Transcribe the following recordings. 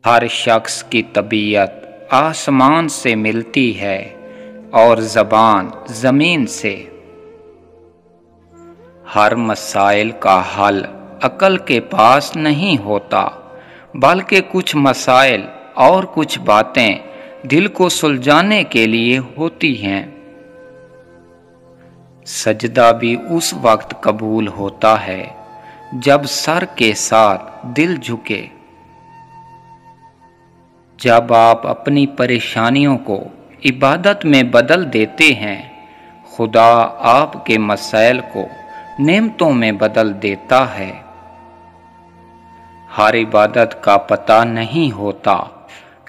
ہر شخص کی طبیعت آسمان سے ملتی ہے اور زبان زمین سے۔ ہر مسائل کا حل عقل کے پاس نہیں ہوتا، بلکہ کچھ مسائل اور کچھ باتیں دل کو سلجھانے کے لیے ہوتی ہیں۔ سجدہ بھی اس وقت قبول ہوتا ہے جب سر کے ساتھ دل جھکے۔ جب آپ اپنی پریشانیوں کو عبادت میں بدل دیتے ہیں، خدا آپ کے مسائل کو نعمتوں میں بدل دیتا ہے۔ ہر عبادت کا پتہ نہیں ہوتا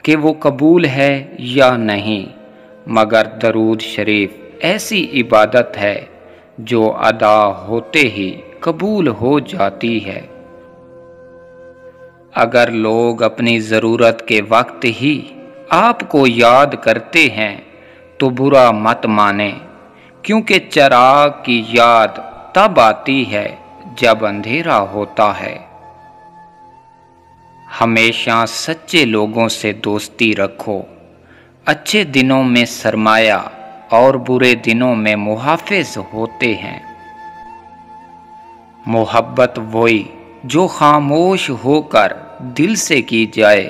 کہ وہ قبول ہے یا نہیں، مگر درود شریف ایسی عبادت ہے جو ادا ہوتے ہی قبول ہو جاتی ہے۔ اگر لوگ اپنی ضرورت کے وقت ہی آپ کو یاد کرتے ہیں تو برا مت مانیں، کیونکہ چراغ کی یاد تب آتی ہے جب اندھیرا ہوتا ہے۔ ہمیشہ سچے لوگوں سے دوستی رکھو، اچھے دنوں میں سرمایہ اور برے دنوں میں محافظ ہوتے ہیں۔ محبت وہی جو خاموش ہو کر دل سے کی جائے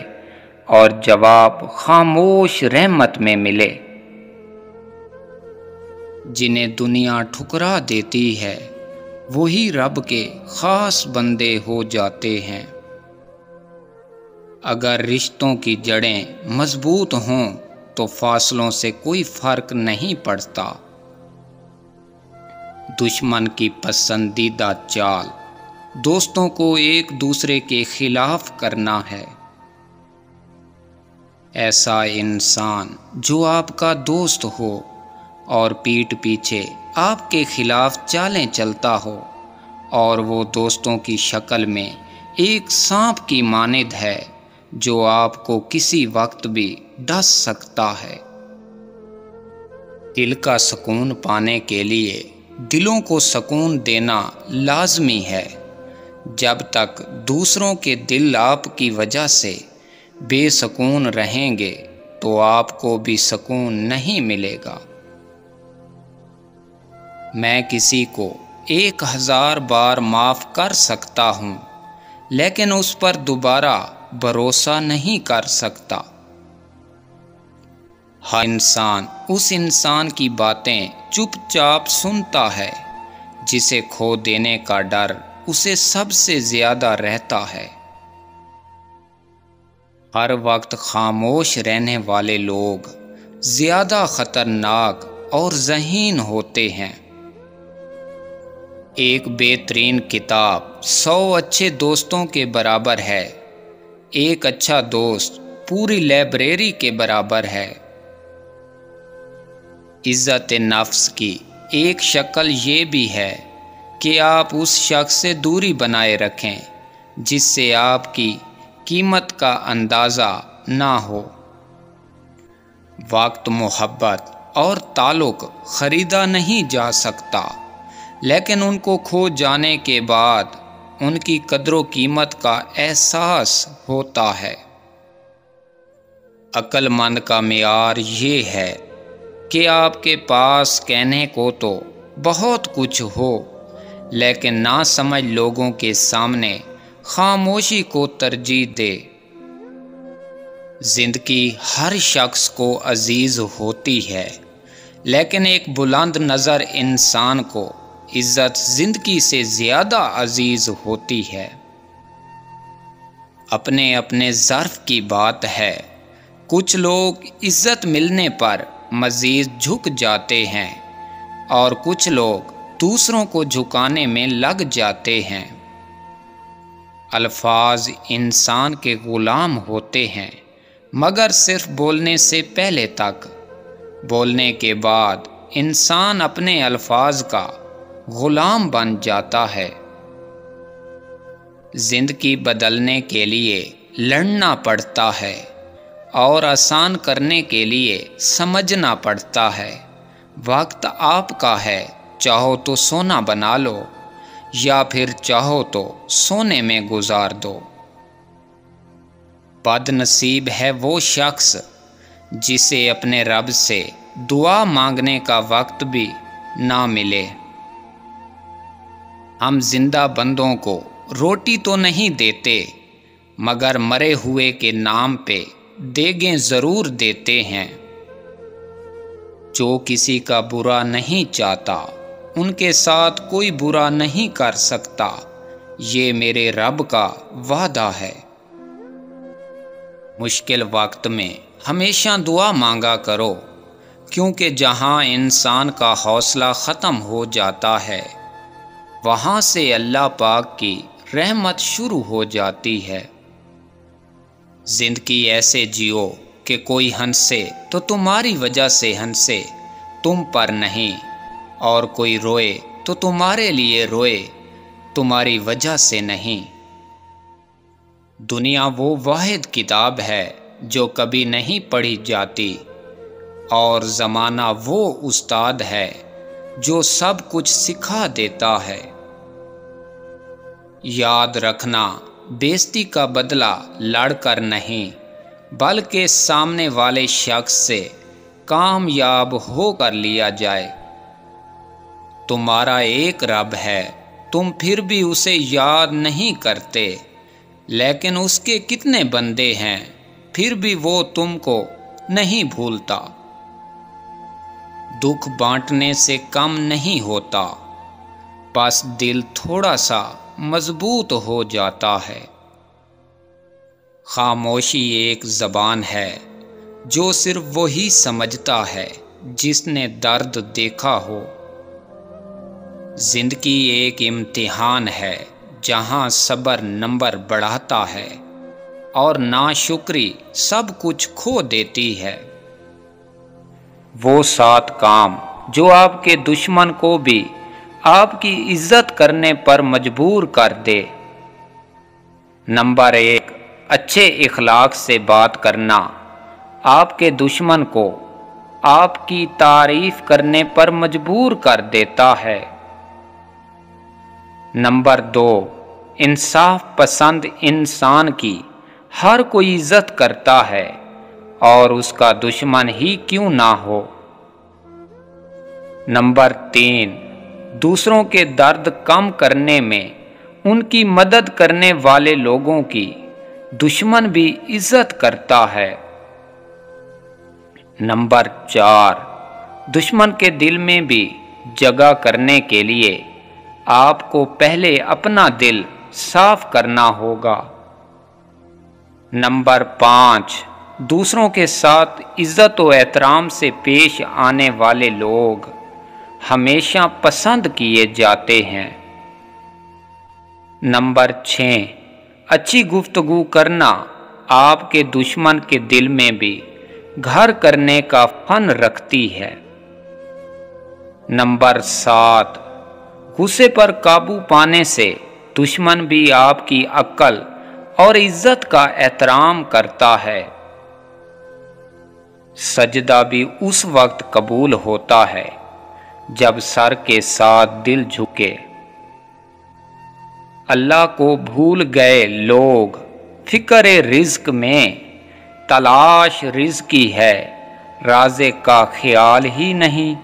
اور جواب خاموش رحمت میں ملے۔ جنہیں دنیا ٹھکرا دیتی ہے وہی رب کے خاص بندے ہو جاتے ہیں۔ اگر رشتوں کی جڑیں مضبوط ہوں تو فاصلوں سے کوئی فرق نہیں پڑتا۔ دشمن کی پسندیدہ چال دوستوں کو ایک دوسرے کے خلاف کرنا ہے۔ ایسا انسان جو آپ کا دوست ہو اور پیٹھ پیچھے آپ کے خلاف چالیں چلتا ہو، اور وہ دوستوں کی شکل میں ایک سانپ کی مانند ہے جو آپ کو کسی وقت بھی ڈس سکتا ہے۔ دل کا سکون پانے کے لیے دلوں کو سکون دینا لازمی ہے۔ جب تک دوسروں کے دل آپ کی وجہ سے بے سکون رہیں گے تو آپ کو بھی سکون نہیں ملے گا۔ میں کسی کو 1000 بار معاف کر سکتا ہوں، لیکن اس پر دوبارہ بھروسہ نہیں کر سکتا۔ ہر انسان اس انسان کی باتیں چپ چاپ سنتا ہے جسے کھو دینے کا ڈر اسے سب سے زیادہ رہتا ہے۔ ہر وقت خاموش رہنے والے لوگ زیادہ خطرناک اور ذہین ہوتے ہیں۔ ایک بہترین کتاب 100 اچھے دوستوں کے برابر ہے۔ ایک اچھا دوست پوری لائبریری کے برابر ہے۔ عزت نفس کی ایک شکل یہ بھی ہے کہ آپ اس شخص سے دوری بنائے رکھیں جس سے آپ کی قیمت کا اندازہ نہ ہو۔ وقت، محبت اور تعلق خریدا نہیں جا سکتا، لیکن ان کو کھو جانے کے بعد ان کی قدر و قیمت کا احساس ہوتا ہے۔ عقل مند کا معیار یہ ہے کہ آپ کے پاس کہنے کو تو بہت کچھ ہو، لیکن ناسمجھ لوگوں کے سامنے خاموشی کو ترجیح دے۔ زندگی ہر شخص کو عزیز ہوتی ہے، لیکن ایک بلند نظر انسان کو عزت زندگی سے زیادہ عزیز ہوتی ہے۔ اپنے اپنے ظرف کی بات ہے، کچھ لوگ عزت ملنے پر مزید جھک جاتے ہیں اور کچھ لوگ دوسروں کو جھکانے میں لگ جاتے ہیں۔ الفاظ انسان کے غلام ہوتے ہیں، مگر صرف بولنے سے پہلے تک۔ بولنے کے بعد انسان اپنے الفاظ کا غلام بن جاتا ہے۔ زندگی بدلنے کے لیے لڑنا پڑتا ہے اور آسان کرنے کے لیے سمجھنا پڑتا ہے۔ وقت آپ کا ہے، چاہو تو سونا بنا لو یا پھر چاہو تو سونے میں گزار دو۔ بد نصیب ہے وہ شخص جسے اپنے رب سے دعا مانگنے کا وقت بھی نہ ملے۔ ہم زندہ بندوں کو روٹی تو نہیں دیتے، مگر مرے ہوئے کے نام پہ دیگیں ضرور دیتے ہیں۔ جو کسی کا برا نہیں چاہتا ان کے ساتھ کوئی برا نہیں کر سکتا، یہ میرے رب کا وعدہ ہے۔ مشکل وقت میں ہمیشہ دعا مانگا کرو، کیونکہ جہاں انسان کا حوصلہ ختم ہو جاتا ہے وہاں سے اللہ پاک کی رحمت شروع ہو جاتی ہے۔ زندگی ایسے جیو کہ کوئی ہنسے تو تمہاری وجہ سے ہنسے، تم پر نہیں، اور کوئی روئے تو تمہارے لیے روئے، تمہاری وجہ سے نہیں۔ دنیا وہ واحد کتاب ہے جو کبھی نہیں پڑھی جاتی، اور زمانہ وہ استاد ہے جو سب کچھ سکھا دیتا ہے۔ یاد رکھنا، بےزتی کا بدلہ لڑ کر نہیں بلکہ سامنے والے شخص سے کامیاب ہو کر لیا جائے۔ تمہارا ایک رب ہے، تم پھر بھی اسے یاد نہیں کرتے، لیکن اس کے کتنے بندے ہیں پھر بھی وہ تم کو نہیں بھولتا۔ دکھ بانٹنے سے کم نہیں ہوتا، بس دل تھوڑا سا مضبوط ہو جاتا ہے۔ خاموشی ایک زبان ہے جو صرف وہی سمجھتا ہے جس نے درد دیکھا ہو۔ زندگی ایک امتحان ہے جہاں صبر نمبر بڑھاتا ہے اور ناشکری سب کچھ کھو دیتی ہے۔ وہ 7 کام جو آپ کے دشمن کو بھی آپ کی عزت کرنے پر مجبور کر دے۔ نمبر 1، اچھے اخلاق سے بات کرنا آپ کے دشمن کو آپ کی تعریف کرنے پر مجبور کر دیتا ہے۔ نمبر 2، انصاف پسند انسان کی ہر کوئی عزت کرتا ہے، اور اس کا دشمن ہی کیوں نہ ہو۔ نمبر 3، دوسروں کے درد کم کرنے میں ان کی مدد کرنے والے لوگوں کی دشمن بھی عزت کرتا ہے۔ نمبر 4، دشمن کے دل میں بھی جگہ کرنے کے لیے آپ کو پہلے اپنا دل صاف کرنا ہوگا۔ نمبر 5، دوسروں کے ساتھ عزت و احترام سے پیش آنے والے لوگ ہمیشہ پسند کیے جاتے ہیں۔ نمبر 6، اچھی گفتگو کرنا آپ کے دشمن کے دل میں بھی گھر کرنے کا فن رکھتی ہے۔ نمبر 7، غصے پر قابو پانے سے دشمن بھی آپ کی عقل اور عزت کا احترام کرتا ہے۔ سجدہ بھی اس وقت قبول ہوتا ہے جب سر کے ساتھ دل جھکے۔ اللہ کو بھول گئے لوگ فکر رزق میں، تلاش رزق کی ہے رازق کا خیال ہی نہیں۔